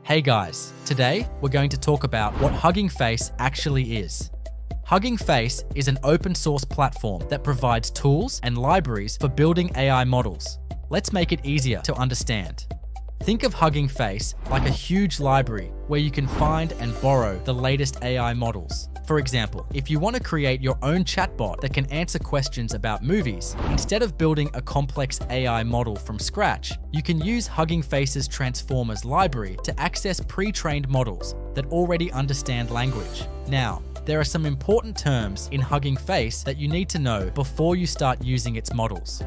Hey guys, today we're going to talk about what Hugging Face actually is. Hugging Face is an open source platform that provides tools and libraries for building AI models. Let's make it easier to understand. Think of Hugging Face like a huge library where you can find and borrow the latest AI models. For example, if you want to create your own chatbot that can answer questions about movies, instead of building a complex AI model from scratch, you can use Hugging Face's Transformers library to access pre-trained models that already understand language. Now, there are some important terms in Hugging Face that you need to know before you start using its models.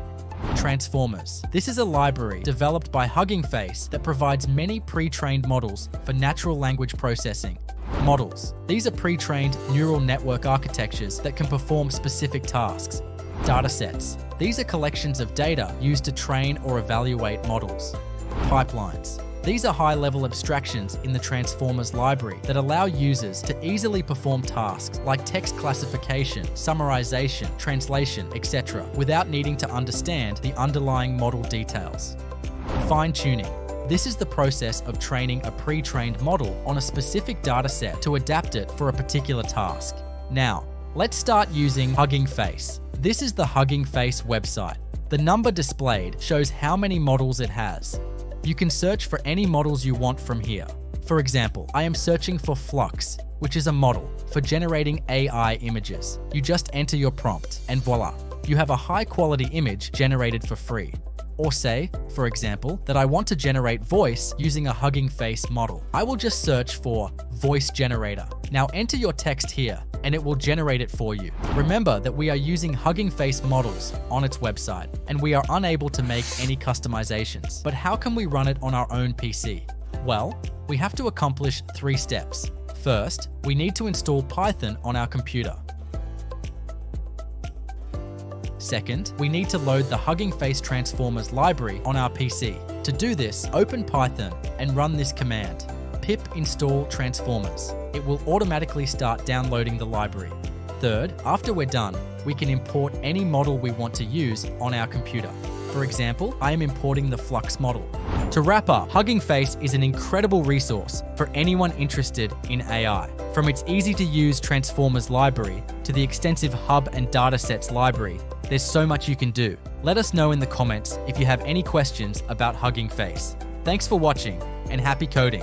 Transformers. This is a library developed by Hugging Face that provides many pre-trained models for natural language processing. Models. These are pre-trained neural network architectures that can perform specific tasks. Datasets. These are collections of data used to train or evaluate models. Pipelines. These are high-level abstractions in the Transformers library that allow users to easily perform tasks like text classification, summarization, translation, etc., without needing to understand the underlying model details. Fine-tuning. This is the process of training a pre-trained model on a specific dataset to adapt it for a particular task. Now, let's start using Hugging Face. This is the Hugging Face website. The number displayed shows how many models it has. You can search for any models you want from here. For example, I am searching for Flux, which is a model for generating AI images. You just enter your prompt and voila, you have a high-quality image generated for free. Or say, for example, that I want to generate voice using a Hugging Face model. I will just search for voice generator. Now enter your text here and it will generate it for you. Remember that we are using Hugging Face models on its website and we are unable to make any customizations. But how can we run it on our own PC? Well, we have to accomplish 3 steps. First, we need to install Python on our computer. Second, we need to load the Hugging Face Transformers library on our PC. To do this, open Python and run this command, pip install transformers. It will automatically start downloading the library. Third, after we're done, we can import any model we want to use on our computer. For example, I am importing the Flux model. To wrap up, Hugging Face is an incredible resource for anyone interested in AI. From its easy-to-use Transformers library to the extensive Hub and Datasets library, there's so much you can do. Let us know in the comments if you have any questions about Hugging Face. Thanks for watching and happy coding.